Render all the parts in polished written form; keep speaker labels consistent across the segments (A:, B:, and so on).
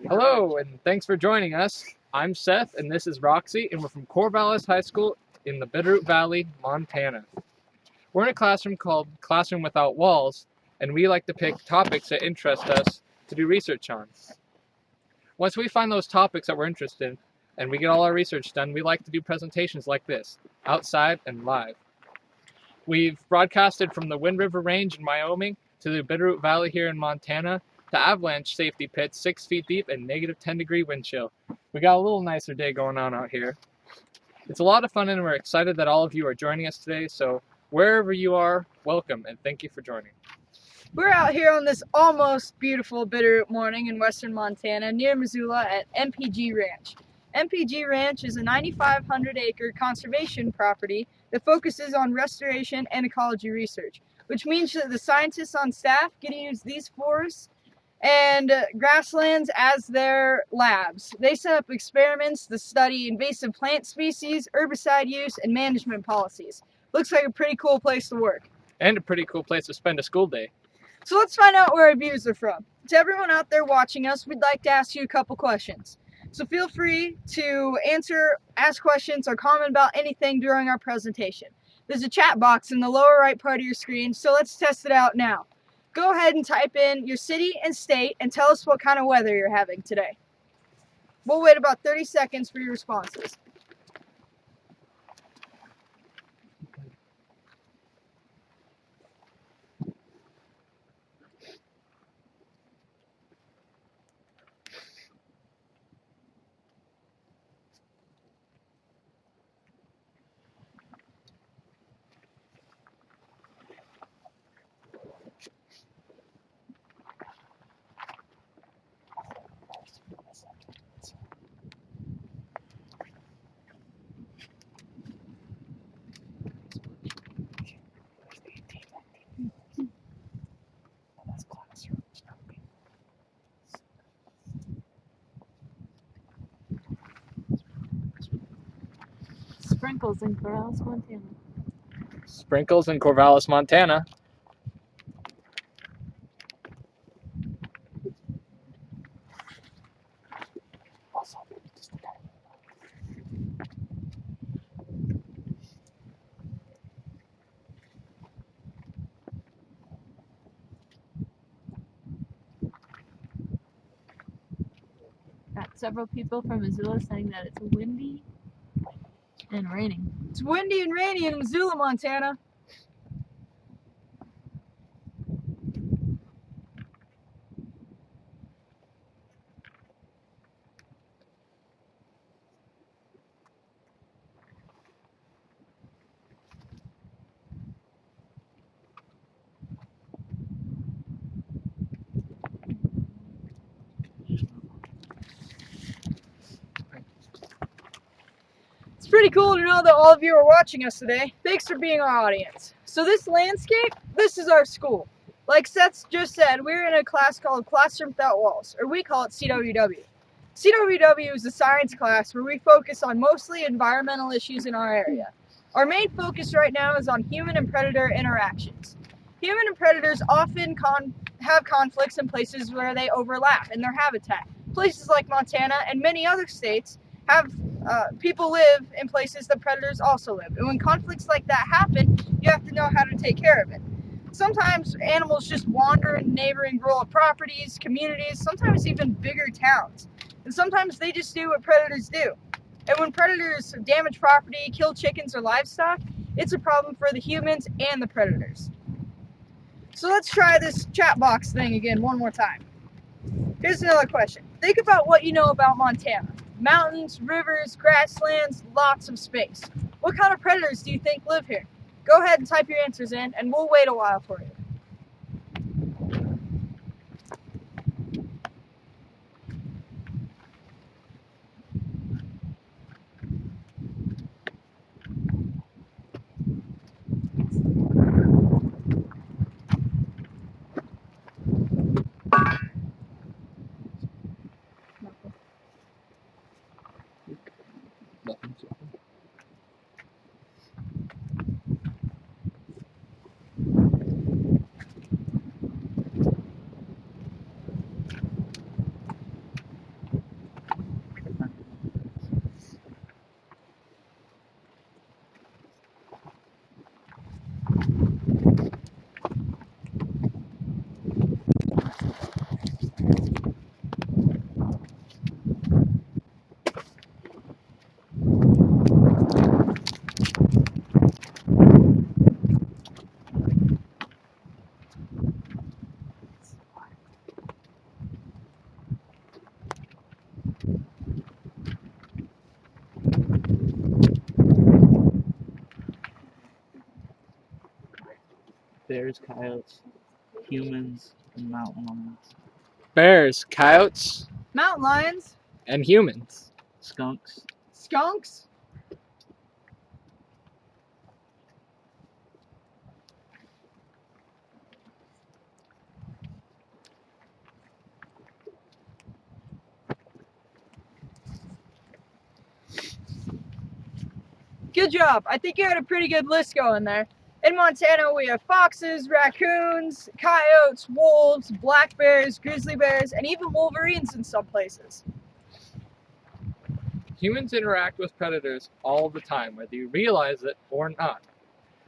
A: Hello, and thanks for joining us. I'm Seth, and this is Roxy, and we're from Corvallis High School in the Bitterroot Valley, Montana. We're in a classroom called Classroom Without Walls, and we like to pick topics that interest us to do research on. Once we find those topics that we're interested in, and we get all our research done, we like to do presentations like this, outside and live. We've broadcasted from the Wind River Range in Wyoming to the Bitterroot Valley here in Montana, to avalanche safety pits 6 feet deep and negative 10-degree wind chill. We got a little nicer day going on out here. It's a lot of fun, and we're excited that all of you are joining us today. So wherever you are, welcome, and thank you for joining.
B: We're out here on this almost beautiful Bitterroot morning in western Montana near Missoula at MPG Ranch. MPG Ranch is a 9,500-acre conservation property that focuses on restoration and ecology research, which means that the scientists on staff get to use these forests and grasslands as their labs. They set up experiments to study invasive plant species, herbicide use, and management policies. Looks like a pretty cool place to work.
A: And a pretty cool place to spend a school day.
B: So let's find out where our views are from. To everyone out there watching us, we'd like to ask you a couple questions. So feel free to ask questions, or comment about anything during our presentation. There's a chat box in the lower right part of your screen, so let's test it out now. Go ahead and type in your city and state and tell us what kind of weather you're having today. We'll wait about 30 seconds for your responses.
C: Sprinkles in Corvallis, Montana.
A: Sprinkles in Corvallis, Montana.
C: Got several people from Missoula saying that it's windy and raining.
B: It's windy and rainy in Missoula, Montana. It's pretty cool to know that all of you are watching us today. Thanks for being our audience. So this landscape, this is our school. Like Seth just said, we're in a class called Classroom Without Walls, or we call it CWW. CWW is a science class where we focus on mostly environmental issues in our area. Our main focus right now is on human and predator interactions. Human and predators often have conflicts in places where they overlap in their habitat. Places like Montana and many other states have people live in places that predators also live. And when conflicts like that happen, you have to know how to take care of it. Sometimes animals just wander in neighboring rural properties, communities, sometimes even bigger towns. And sometimes they just do what predators do. And when predators damage property, kill chickens or livestock, it's a problem for the humans and the predators. So let's try this chat box thing again one more time. Here's another question. Think about what you know about Montana. Mountains, rivers, grasslands, lots of space. What kind of predators do you think live here? Go ahead and type your answers in, and we'll wait a while for you.
D: bears, coyotes, humans, and mountain lions.
A: Bears, coyotes,
B: Mountain lions,
A: and humans.
D: Skunks.
B: skunks. Good job. I think you had a pretty good list going there. In Montana, we have foxes, raccoons, coyotes, wolves, black bears, grizzly bears, and even wolverines in some places.
A: Humans interact with predators all the time, whether you realize it or not.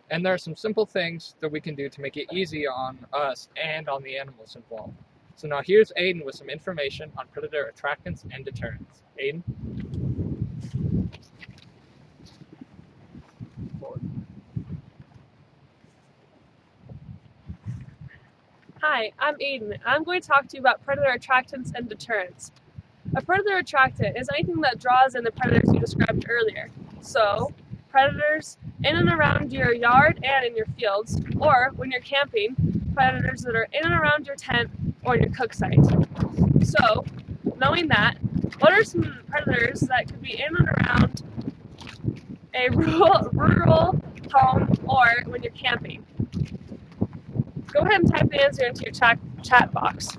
A: And there are some simple things that we can do to make it easy on us and on the animals involved. So now here's Aiden with some information on predator attractants and deterrence. Aiden?
E: Hi, I'm Aiden, and I'm going to talk to you about predator attractants and deterrence. A predator attractant is anything that draws in the predators you described earlier. So, predators in and around your yard and in your fields, or when you're camping, predators that are in and around your tent or your cook site. So, knowing that, what are some predators that could be in and around a rural home or when you're camping? Go ahead and type the answer into your chat box.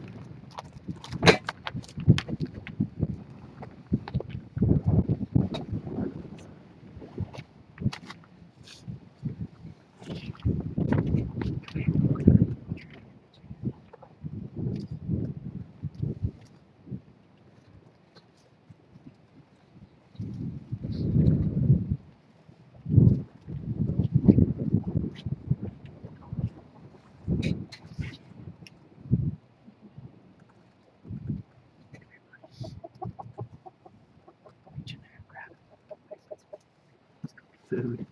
D: Food.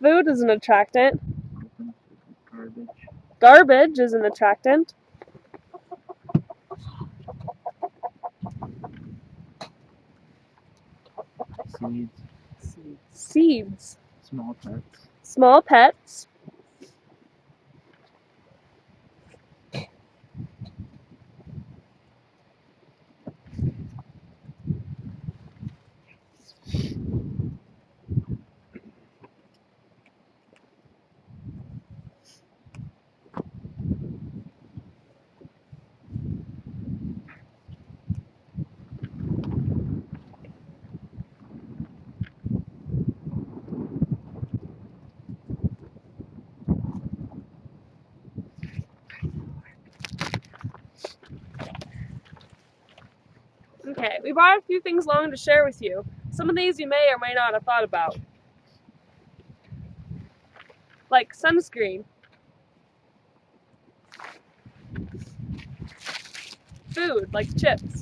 E: Food is an attractant.
D: Garbage.
E: Garbage is an attractant.
D: Seeds.
E: Seeds.
D: Small pets.
E: Small pets. Okay, we brought a few things along to share with you. Some of these you may or may not have thought about. Like sunscreen. Food, like chips.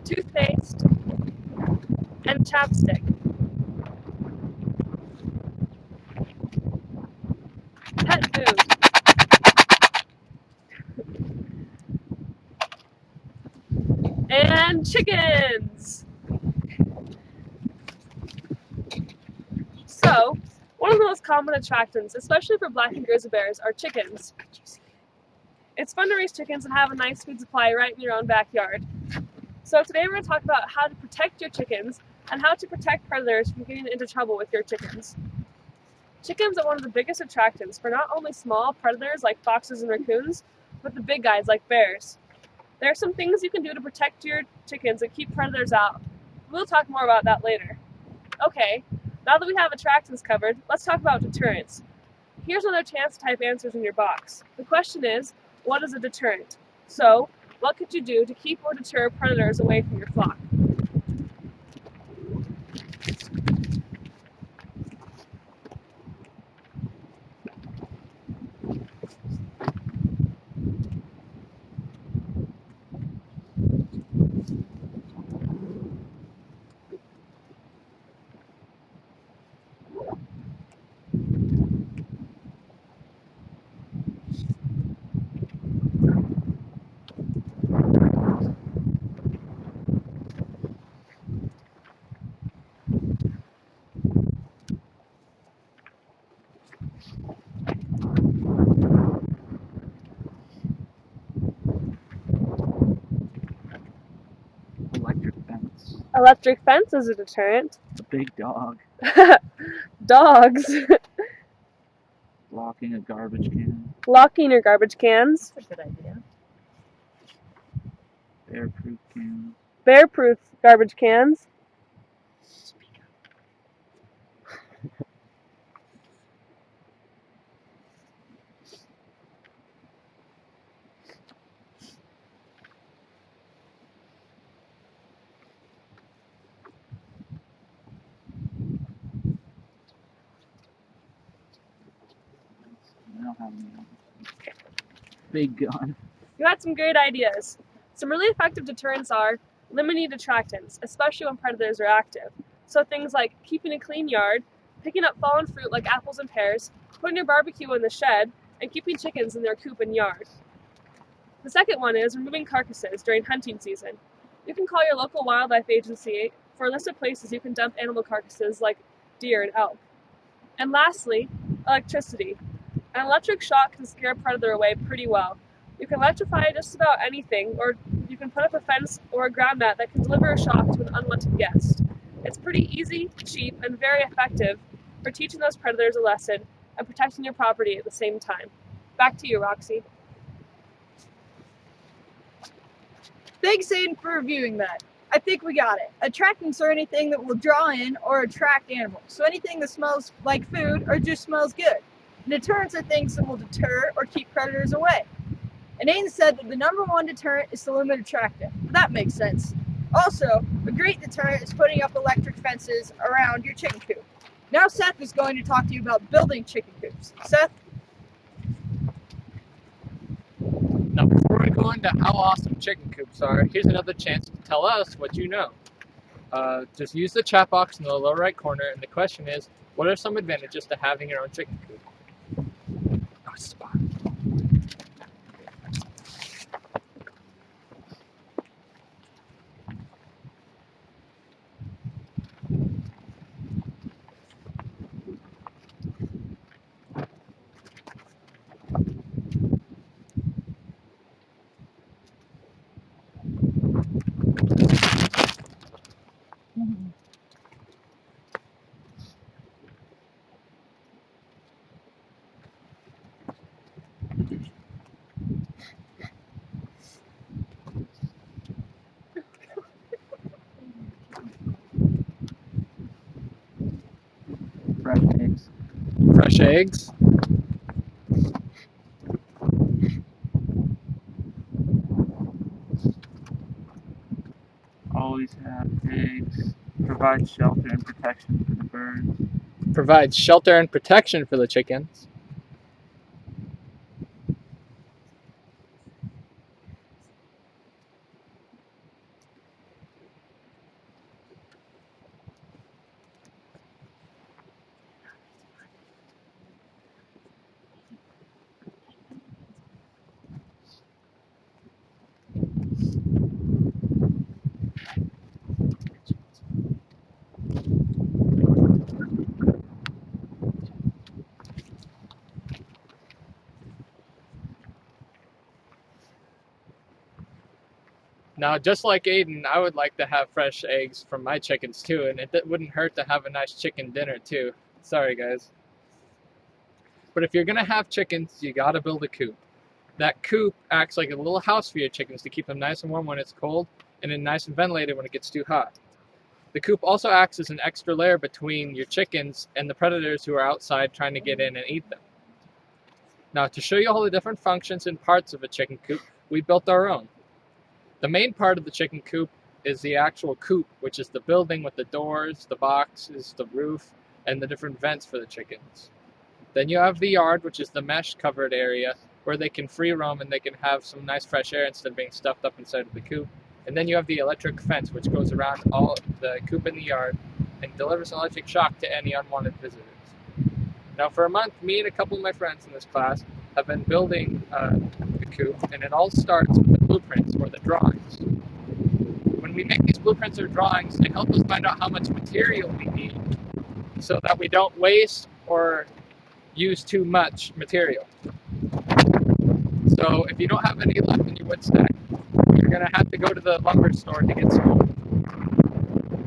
E: Toothpaste. And chapstick. Pet food. And chickens! So, one of the most common attractants, especially for black and grizzly bears, are chickens. It's fun to raise chickens and have a nice food supply right in your own backyard. So today we're going to talk about how to protect your chickens and how to protect predators from getting into trouble with your chickens. Chickens are one of the biggest attractants for not only small predators like foxes and raccoons, but the big guys like bears. There are some things you can do to protect your chickens and keep predators out. We'll talk more about that later. Okay, now that we have attractants covered, let's talk about deterrence. Here's another chance to type answers in your box. The question is, what is a deterrent? So, what could you do to keep or deter predators away from your flock?
D: Electric fence.
E: Electric fence is a deterrent.
D: A big dog.
E: Dogs.
D: Locking a garbage can.
E: Locking your garbage cans.
C: That's a good idea.
D: Bear-proof can.
E: Bear-proof garbage cans.
D: I don't have any. Big gun.
E: You had some great ideas. Some really effective deterrents are limiting attractants, especially when predators are active. So things like keeping a clean yard, picking up fallen fruit like apples and pears, putting your barbecue in the shed, and keeping chickens in their coop and yard. The second one is removing carcasses during hunting season. You can call your local wildlife agency for a list of places you can dump animal carcasses like deer and elk. And lastly, electricity. An electric shock can scare a predator away pretty well. You can electrify just about anything, or you can put up a fence or a ground mat that can deliver a shock to an unwanted guest. It's pretty easy, cheap, and very effective for teaching those predators a lesson and protecting your property at the same time. Back to you, Roxy.
B: Thanks, Aiden, for reviewing that. I think we got it. Attractants are anything that will draw in or attract animals. So anything that smells like food or just smells good. And deterrents are things that will deter or keep predators away. And Aiden said that the number one deterrent is to limit attractant. That makes sense. Also, a great deterrent is putting up electric fences around your chicken coop. Now Seth is going to talk to you about building chicken coops. Seth?
A: Now, before we go into how awesome chicken coops are, here's another chance to tell us what you know. Just use the chat box in the lower right corner, and the question is, what are some advantages to having your own chicken coop? Oh, spot.
D: Fresh eggs.
A: Fresh eggs.
D: Always have eggs. Provide shelter and protection for the birds.
A: Provides shelter and protection for the chickens. Now, just like Aiden, I would like to have fresh eggs from my chickens too, and it wouldn't hurt to have a nice chicken dinner too. Sorry, guys. But if you're gonna have chickens, you gotta build a coop. That coop acts like a little house for your chickens to keep them nice and warm when it's cold, and then nice and ventilated when it gets too hot. The coop also acts as an extra layer between your chickens and the predators who are outside trying to get in and eat them. Now, to show you all the different functions and parts of a chicken coop, we built our own. The main part of the chicken coop is the actual coop, which is the building with the doors, the boxes, the roof, and the different vents for the chickens. Then you have the yard, which is the mesh covered area where they can free roam and they can have some nice fresh air instead of being stuffed up inside of the coop. And then you have the electric fence, which goes around all the coop in the yard and delivers an electric shock to any unwanted visitors. Now, for a month, me and a couple of my friends in this class have been building the coop, and it all starts with the blueprints or the drawings. When we make these blueprints or drawings, they help us find out how much material we need so that we don't waste or use too much material. So if you don't have any left in your wood stack, you're going to have to go to the lumber store to get some more.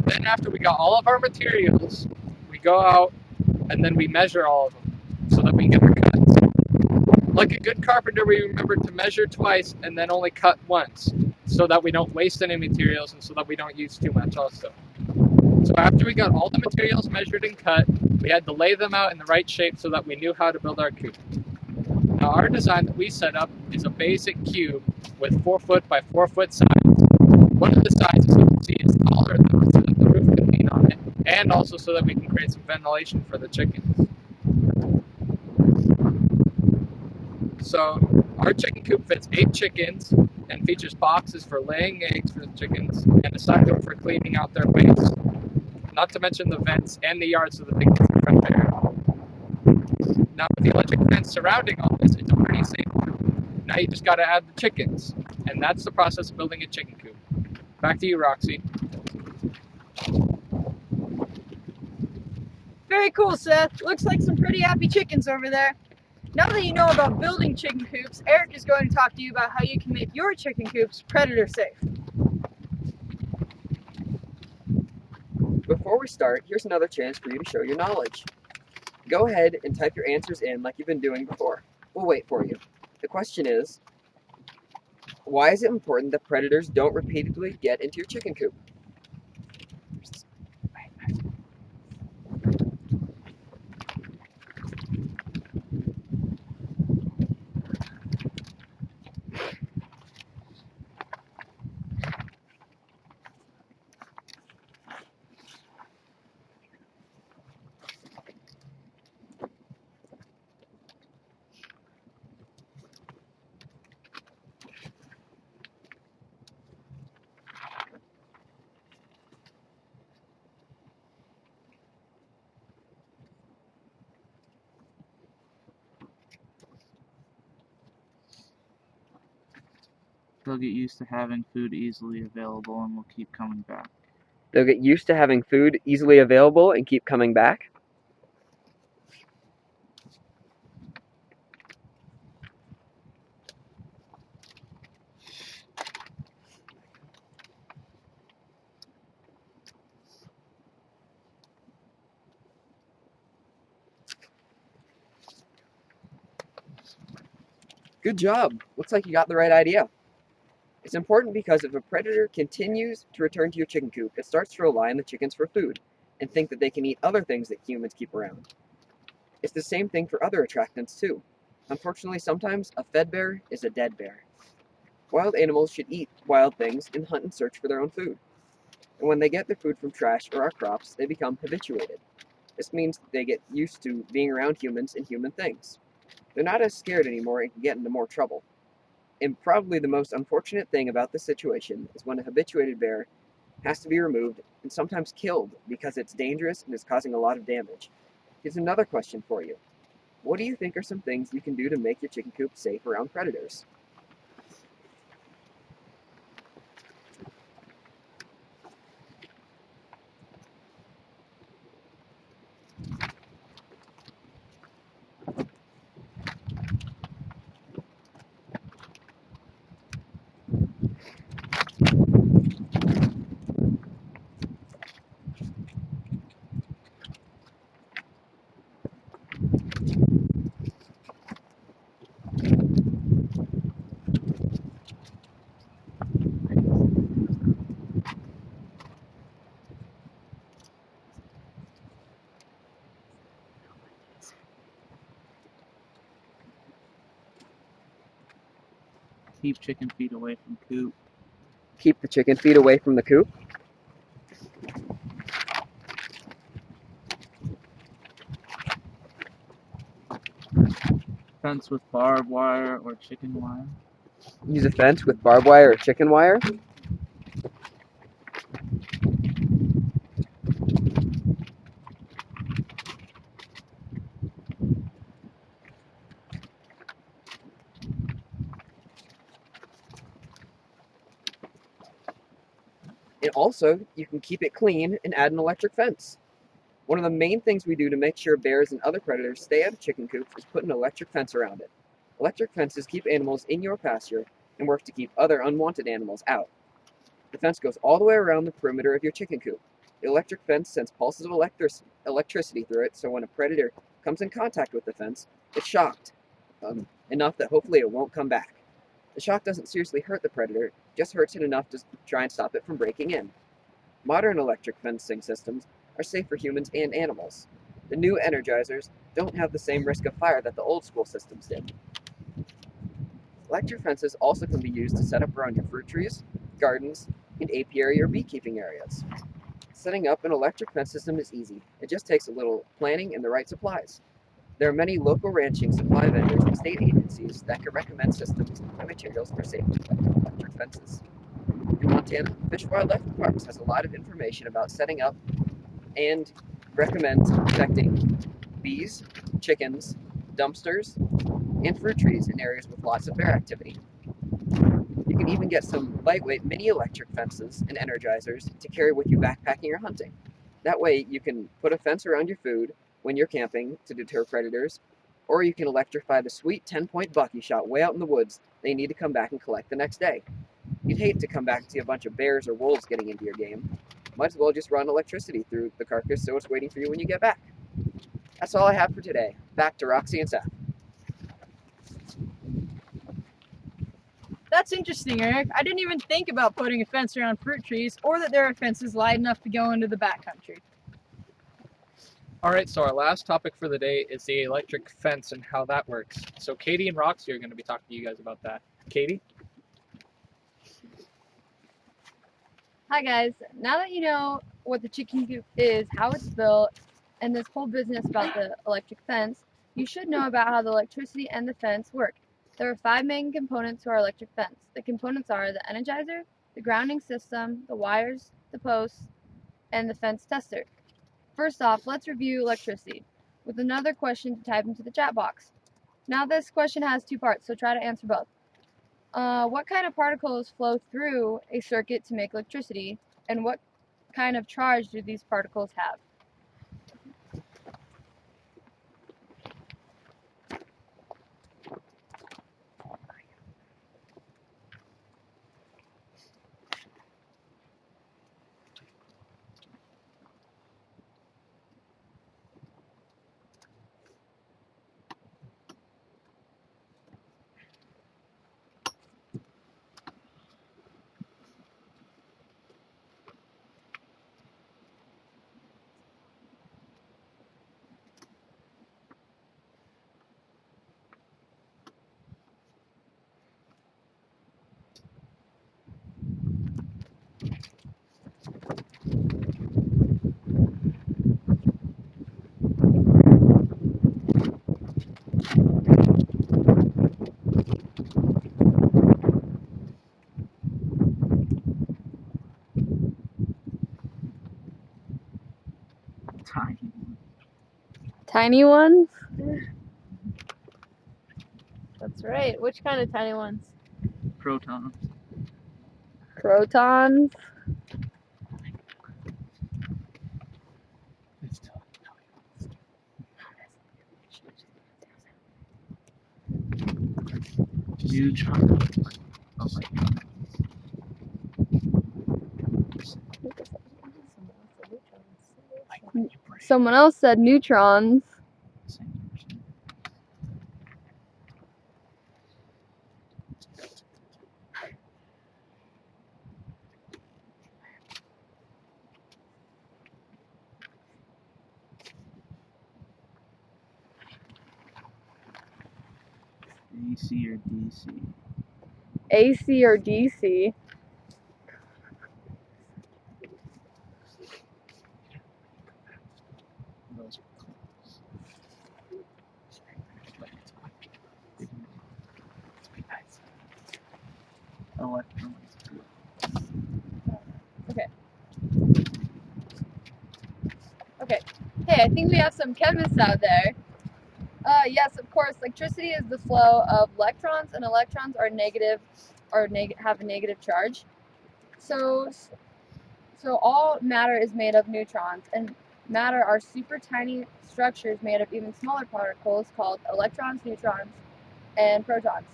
A: Then after we got all of our materials, we go out and then we measure all of them so that we can get our cuts. Like a good carpenter, we remember to measure twice and then only cut once so that we don't waste any materials and so that we don't use too much also. So after we got all the materials measured and cut, we had to lay them out in the right shape so that we knew how to build our coop. Now our design that we set up is a basic cube with 4 foot by 4 foot sides. One of the sides, as you can see, is taller than so that the roof can lean on it, and also so that we can create some ventilation for the chickens. So our chicken coop fits 8 chickens and features boxes for laying eggs for the chickens and a side door for cleaning out their waste. Not to mention the vents and the yard so that they can keep fresh air. Now with the electric fence surrounding all this, it's a pretty safe coop. Now you just got to add the chickens, and that's the process of building a chicken coop. Back to you, Roxy.
B: Very cool, Seth. Looks like some pretty happy chickens over there. Now that you know about building chicken coops, Eric is going to talk to you about how you can make your chicken coops predator safe.
F: Before we start, here's another chance for you to show your knowledge. Go ahead and type your answers in like you've been doing before. We'll wait for you. The question is, why is it important that predators don't repeatedly get into your chicken coop?
D: They'll get used to having food easily available and will keep coming back.
F: They'll get used to having food easily available and keep coming back. Good job. Looks like you got the right idea. It's important because if a predator continues to return to your chicken coop, it starts to rely on the chickens for food and think that they can eat other things that humans keep around. It's the same thing for other attractants too. Unfortunately, sometimes a fed bear is a dead bear. Wild animals should eat wild things and hunt and search for their own food. And when they get their food from trash or our crops, they become habituated. This means that they get used to being around humans and human things. They're not as scared anymore and can get into more trouble. And probably the most unfortunate thing about this situation is when a habituated bear has to be removed and sometimes killed because it's dangerous and is causing a lot of damage. Here's another question for you. What do you think are some things you can do to make your chicken coop safe around predators?
D: Keep chicken feed away from coop.
F: Keep the chicken feed away from the coop.
D: Fence with barbed wire or chicken wire.
F: Use a fence with barbed wire or chicken wire. And also, you can keep it clean and add an electric fence. One of the main things we do to make sure bears and other predators stay out of chicken coops is put an electric fence around it. Electric fences keep animals in your pasture and work to keep other unwanted animals out. The fence goes all the way around the perimeter of your chicken coop. The electric fence sends pulses of electricity through it, so when a predator comes in contact with the fence, it's shocked enough that hopefully it won't come back. The shock doesn't seriously hurt the predator, just hurts it enough to try and stop it from breaking in. Modern electric fencing systems are safe for humans and animals. The new energizers don't have the same risk of fire that the old school systems did. Electric fences also can be used to set up around your fruit trees, gardens, and apiary or beekeeping areas. Setting up an electric fence system is easy. It just takes a little planning and the right supplies. There are many local ranching supply vendors and state agencies that can recommend systems and materials for safe electric fences. In Montana, Fish and Wildlife Parks has a lot of information about setting up and recommends protecting bees, chickens, dumpsters, and fruit trees in areas with lots of bear activity. You can even get some lightweight mini electric fences and energizers to carry with you backpacking or hunting. That way you can put a fence around your food when you're camping to deter predators, or you can electrify the sweet 10-point buck you shot way out in the woods that you need to come back and collect the next day. You'd hate to come back and see a bunch of bears or wolves getting into your game. Might as well just run electricity through the carcass so it's waiting for you when you get back. That's all I have for today. Back to Roxy and Seth.
B: That's interesting, Eric. I didn't even think about putting a fence around fruit trees or that there are fences wide enough to go into the backcountry.
A: All right, so our last topic for the day is the electric fence and how that works. So Katie and Roxy are going to be talking to you guys about that. Katie?
C: Hi guys, now that you know what the chicken coop is, how it's built, and this whole business about the electric fence, you should know about how the electricity and the fence work. There are 5 main components to our electric fence. The components are the energizer, the grounding system, the wires, the posts, and the fence tester. First off, let's review electricity with another question to type into the chat box. Now this question has 2 parts, so try to answer both. What kind of particles flow through a circuit to make electricity, and what kind of charge do these particles have?
D: Tiny.
C: Tiny ones? That's right. Which kind of tiny ones?
D: Protons.
C: Protons?
D: Neutrons. Oh my god.
C: Someone else said neutrons.
D: AC or DC?
C: AC or DC?
A: Those are close.
D: Electrons.
C: Okay. Hey, I think we have some chemists out there. Yes, of course, electricity is the flow of electrons, and electrons are negative, or have a negative charge. So all matter is made of neutrons, and matter are super tiny structures made of even smaller particles called electrons, neutrons, and protons.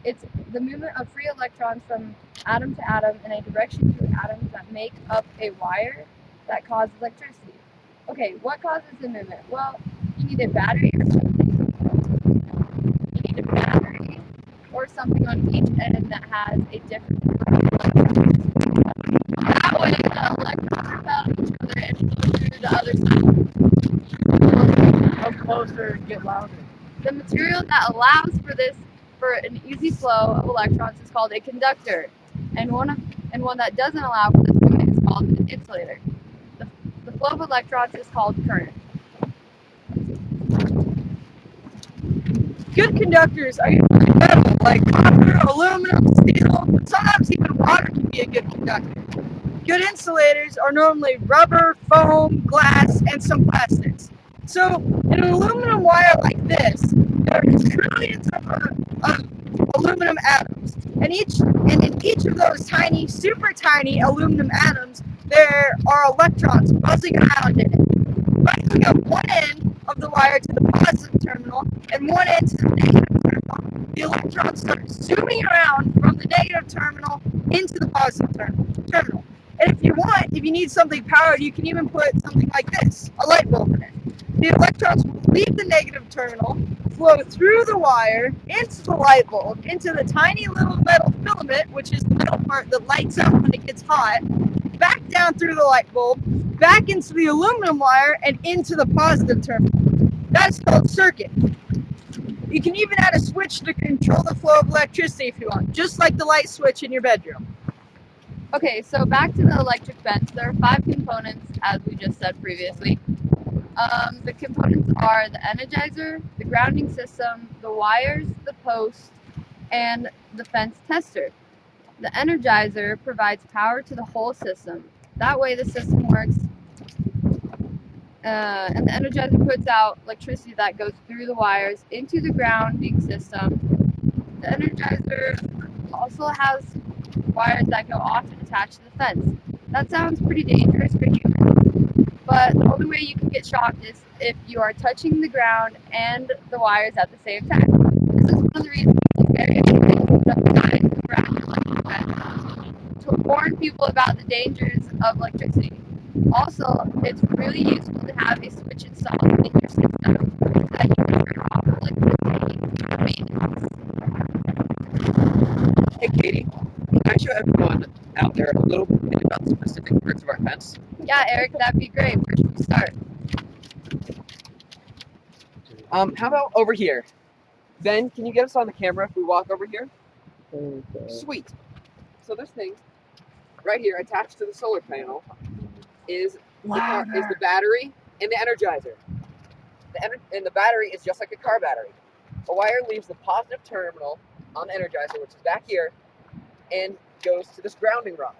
C: It's the movement of free electrons from atom to atom in a direction through atoms that make up a wire that causes electricity. Okay, what causes the movement? Well, you need a battery or something. You need a battery or something on each end that has a different electrons. That way, the electrons repel each other and go through the other side.
A: Come closer and get louder.
C: The material that allows for an easy flow of electrons is called a conductor, and one that doesn't allow for this movement is called an insulator. The flow of electrons is called current.
B: Good conductors are usually metal, like copper, aluminum, steel, but sometimes even water can be a good conductor. Good insulators are normally rubber, foam, glass, and some plastics. So, in an aluminum wire like this, there are trillions of aluminum atoms, and in each of those tiny, super tiny aluminum atoms, there are electrons buzzing around in it. By hooking up one end of the wire to the positive terminal and one end to the negative terminal, the electrons start zooming around from the negative terminal into the positive terminal. And if you need something powered, you can even put something like this, a light bulb in it. The electrons will leave the negative terminal, flow through the wire, into the light bulb, into the tiny little metal filament, which is the metal part that lights up when it gets hot, back down through the light bulb, back into the aluminum wire, and into the positive terminal. That's called circuit. You can even add a switch to control the flow of electricity if you want, just like the light switch in your bedroom.
C: Okay, so back to the electric fence. There are 5 components, as we just said previously. The components are the energizer, the grounding system, the wires, the post, and the fence tester. The energizer provides power to the whole system. That way the system works, and the energizer puts out electricity that goes through the wires into the grounding system. The energizer also has wires that go off and attach to the fence. That sounds pretty dangerous for humans, but the only way you can get shocked is if you are touching the ground and the wires at the same time. This is one of the reasons it's very important to put up signs around your electric fence to warn people about the dangers of electricity. Also, it's really useful to have a switch installed in your system that you can turn off electricity for maintenance.
F: Hey Katie, can I show everyone out there a little bit about the specific parts of our fence?
C: Yeah, Eric, that'd be great. Where should we start?
F: How about over here? Ben, can you get us on the camera if we walk over here?
A: Okay.
F: Sweet. So this thing right here attached to the solar panel is the battery and the energizer. And the battery is just like a car battery. A wire leaves the positive terminal on the energizer, which is back here, and goes to this grounding rod.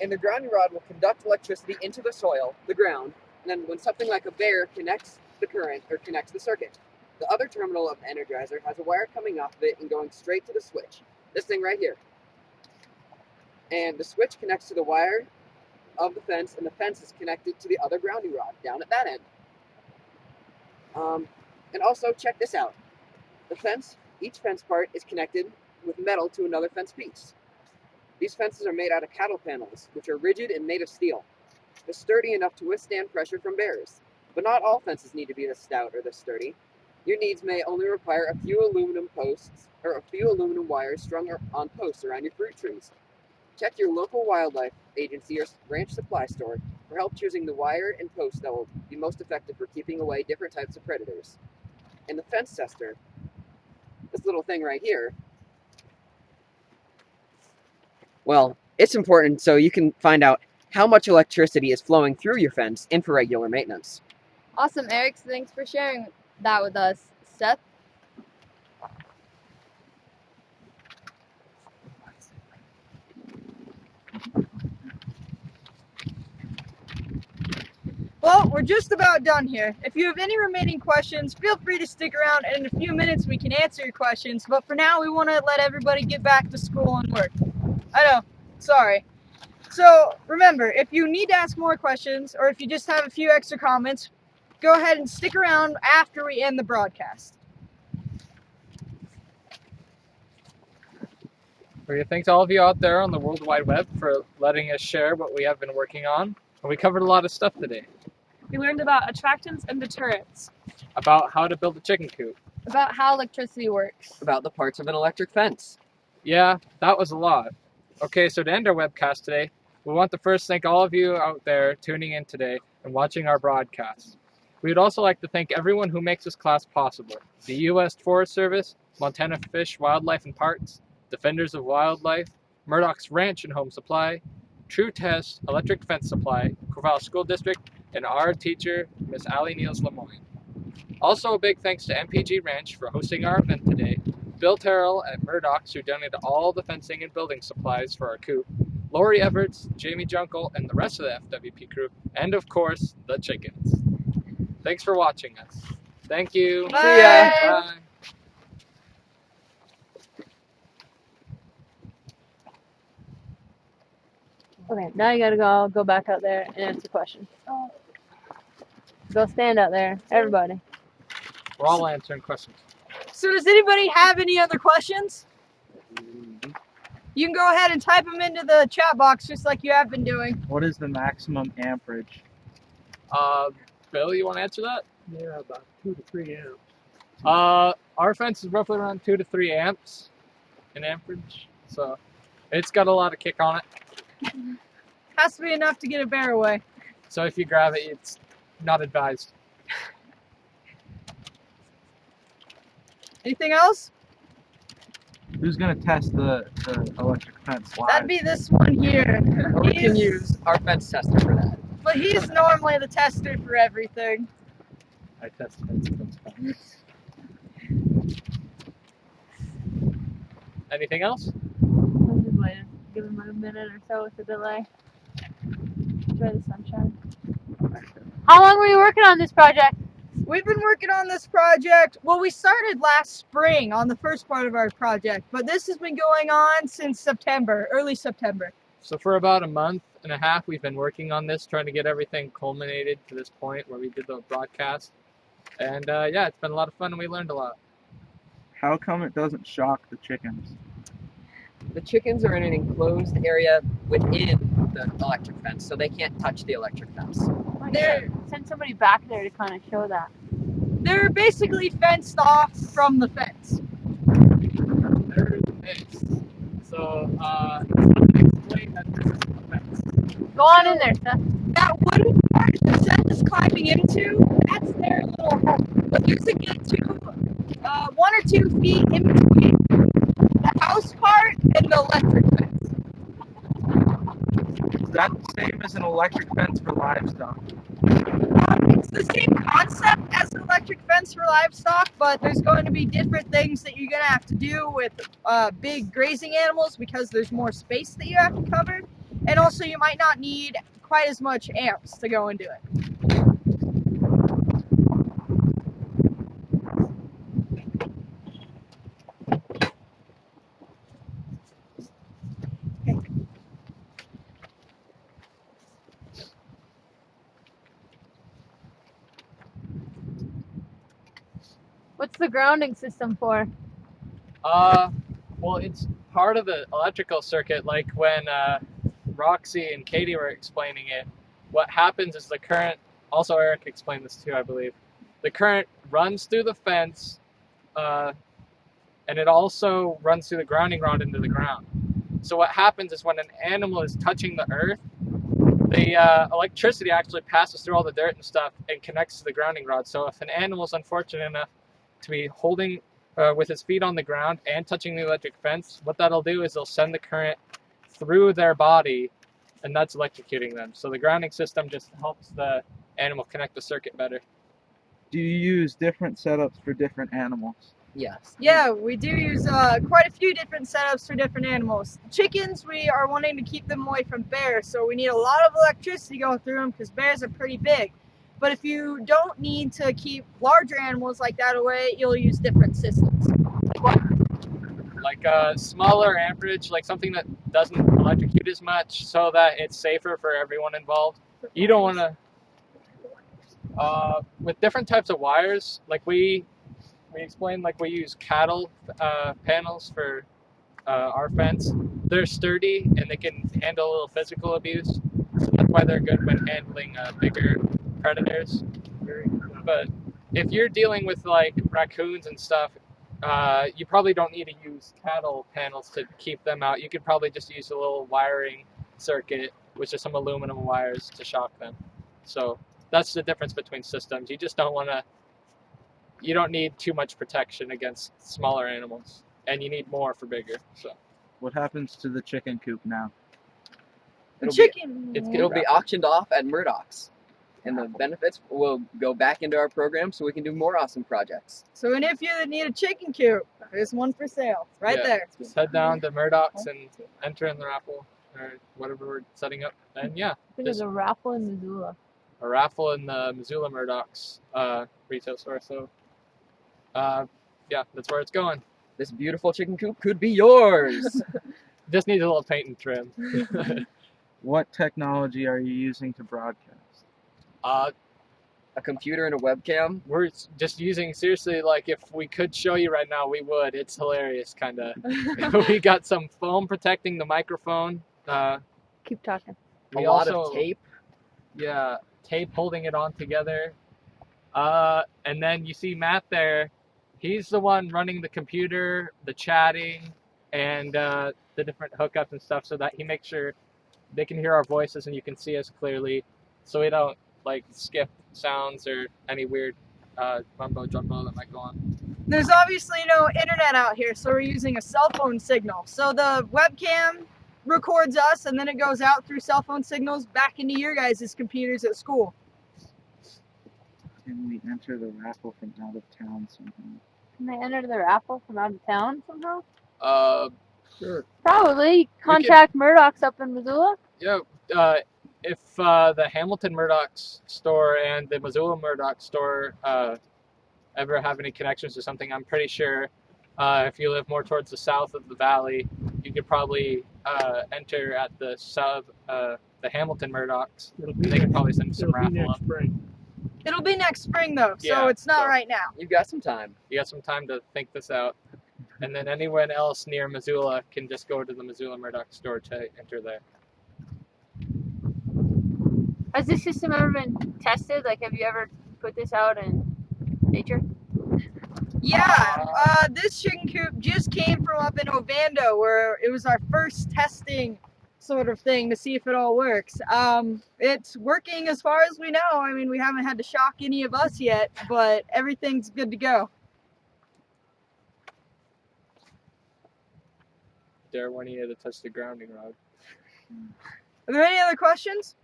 F: And the grounding rod will conduct electricity into the soil, the ground, and then when something like a bear connects the current or connects the circuit, the other terminal of the energizer has a wire coming off of it and going straight to the switch. This thing right here. And the switch connects to the wire of the fence, and the fence is connected to the other grounding rod down at that end. And also, check this out. The fence, each fence part is connected with metal to another fence piece. These fences are made out of cattle panels, which are rigid and made of steel. They're sturdy enough to withstand pressure from bears. But not all fences need to be this stout or this sturdy. Your needs may only require a few aluminum posts or a few aluminum wires strung on posts around your fruit trees. Check your local wildlife agency or ranch supply store for help choosing the wire and posts that will be most effective for keeping away different types of predators. And the fence tester, this little thing right here, well, it's important so you can find out how much electricity is flowing through your fence and for regular maintenance.
C: Awesome, Eric. Thanks for sharing that with us. Seth?
B: Well, we're just about done here. If you have any remaining questions, feel free to stick around, and in a few minutes we can answer your questions. But for now, we want to let everybody get back to school and work. I know, sorry. So remember, if you need to ask more questions or if you just have a few extra comments, go ahead and stick around after we end the broadcast.
A: Okay, thanks all of you out there on the World Wide Web for letting us share what we have been working on. And we covered a lot of stuff today
E: We learned about attractants and deterrence.
A: about how to build a chicken coop.
C: About how electricity works.
F: About the parts of an electric fence.
A: Yeah, that was a lot. Okay, so to end our webcast today, we want to first thank all of you out there tuning in today and watching our broadcast. We would also like to thank everyone who makes this class possible. The U.S. Forest Service, Montana Fish, Wildlife and Parks, Defenders of Wildlife, Murdoch's Ranch and Home Supply, True Test, Electric Fence Supply, Corvallis School District, and our teacher, Miss Allie Niels Lemoyne. Also a big thanks to MPG Ranch for hosting our event today, Bill Terrell at Murdoch's who donated all the fencing and building supplies for our coop, Lori Everts, Jamie Junkel, and the rest of the FWP crew, and of course, the chickens. Thanks for watching us. Thank you.
B: Bye.
F: See ya.
A: Bye.
G: Okay, now you gotta go back out there and answer questions. Go stand out there, everybody.
A: We're all answering questions.
B: So does anybody have any other questions? You can go ahead and type them into the chat box just like you have been doing.
D: What is the maximum amperage?
A: Bill, you want to answer that?
H: Yeah, about 2 to 3 amps.
A: Our fence is roughly around 2 to 3 amps in amperage, so it's got a lot of kick on it.
B: Has to be enough to get a bear away.
A: So if you grab it, it's not advised.
B: Anything else?
D: Who's gonna test the electric fence live?
B: That'd be this one here.
F: Or we can
B: He's-
F: use our fence tester for that.
B: But he's normally the tester for everything.
A: I test fence. Anything else?
G: I'm just waiting. Give him a minute or so with the delay. Enjoy the sunshine. How long were you working on this project?
B: We've been working on this project. Well, we started last spring on the first part of our project, but this has been going on since September, early September.
A: So for about a month and a half, we've been working on this, trying to get everything culminated to this point where we did the broadcast. And yeah, it's been a lot of fun and we learned a lot.
D: How come it doesn't shock the chickens?
F: The chickens are in an enclosed area within the electric fence, so they can't touch the electric fence.
B: They're,
G: Send somebody back there to kind of show that.
B: they're basically fenced off from the fence.
A: There is a fence. So somebody explain that this is a fence.
G: Go on in there, Seth.
B: That wooden part that Seth is climbing into, that's their little home. But you can get to 1 or 2 feet in between the house part and the electric fence.
D: Is that the same as an electric fence for livestock?
B: It's the same concept as an electric fence for livestock, but there's going to be different things that you're going to have to do with big grazing animals because there's more space that you have to cover. And also you might not need quite as much amps to go into it.
G: What's the grounding system for?
A: Well, it's part of the electrical circuit, like when Roxy and Katie were explaining it. What happens is the current, also Eric explained this too, I believe. The current runs through the fence, and it also runs through the grounding rod into the ground. So what happens is when an animal is touching the earth, the electricity actually passes through all the dirt and stuff and connects to the grounding rod. So if an animal is unfortunate enough to be holding with his feet on the ground and touching the electric fence, what that'll do is they'll send the current through their body, and that's electrocuting them. So the grounding system just helps the animal connect the circuit better.
D: Do you use different setups for different animals?
F: Yes.
B: Yeah, we do use quite a few different setups for different animals. Chickens, we are wanting to keep them away from bears, so we need a lot of electricity going through them because bears are pretty big. But if you don't need to keep larger animals like that away, you'll use different systems. Like what?
A: like a smaller amperage, like something that doesn't electrocute as much, so that it's safer for everyone involved. You don't want to. With different types of wires, like we explained, like we use cattle panels for our fence. They're sturdy and they can handle a little physical abuse. So that's why they're good when handling bigger predators. But if you're dealing with like raccoons and stuff, you probably don't need to use cattle panels to keep them out. You could probably just use a little wiring circuit with just some aluminum wires to shock them. So that's the difference between systems. You just don't want to. You don't need too much protection against smaller animals, and you need more for bigger. So
D: What happens to the chicken coop now?
F: It'll be auctioned off at Murdoch's, and the benefits will go back into our program so we can do more awesome projects.
B: So, and if you need a chicken coop, there's one for sale right there.
A: Just head down to Murdoch's and enter in the raffle or whatever we're setting up. And yeah,
G: I think there's a raffle in Missoula.
A: a raffle in the Missoula Murdoch's retail store. So yeah, that's where it's going.
F: This beautiful chicken coop could be yours.
A: Just needs a little paint and trim.
D: What technology are you using to broadcast?
F: A computer and a webcam.
A: We're just using, seriously, like if we could show you right now, we would. It's hilarious, kind of. We got some foam protecting the microphone.
C: Keep talking.
F: A
A: We
F: lot
A: also-
F: of tape.
A: Yeah, tape holding it on together. And then you see Matt there. He's the one running the computer, the chatting, and the different hookups and stuff so that he makes sure they can hear our voices and you can see us clearly so we don't like skip sounds or any weird mumbo jumbo that might go on.
B: There's obviously no internet out here, so we're using a cell phone signal. So the webcam records us, and then it goes out through cell phone signals back into your guys' computers at school.
D: Can we enter the raffle from out of town somehow?
G: Can they enter the raffle from out of town somehow?
A: Sure.
G: Probably. Contact Murdoch's up in Missoula.
A: Yeah, if the Hamilton Murdoch's store and the Missoula Murdoch store ever have any connections to something, I'm pretty sure if you live more towards the south of the valley, you could probably enter at the Hamilton Murdoch's. They could probably send some raffle up.
B: It'll be next spring though, so
A: Yeah,
B: it's not
A: so-
B: right now.
F: You've got some time.
A: You got some time to think this out. And then anyone else near Missoula can just go to the Missoula Murdoch store to enter there.
G: Has this system ever been tested? Like, have you ever put this out in nature?
B: Yeah, this chicken coop just came from up in Ovando, where it was our first testing sort of thing to see if it all works. It's working as far as we know. I mean, we haven't had to shock any of us yet, but everything's good to go.
A: Dare one of you to touch the grounding rod.
B: Are there any other questions?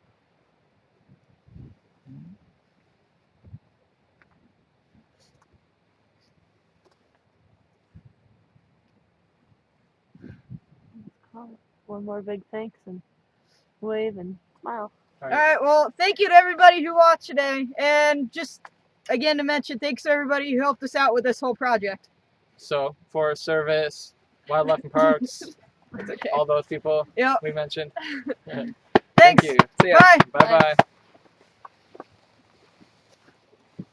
G: One more big thanks and wave and smile.
B: All right, well, thank you to everybody who watched today. And just, again, to mention, thanks to everybody who helped us out with this whole project.
A: So, Forest Service, Wildlife and Parks,
B: It's okay.
A: all those people
B: Yep.
A: we mentioned.
B: Thanks.
F: Thank you. See ya.
B: Bye.
A: Bye-bye.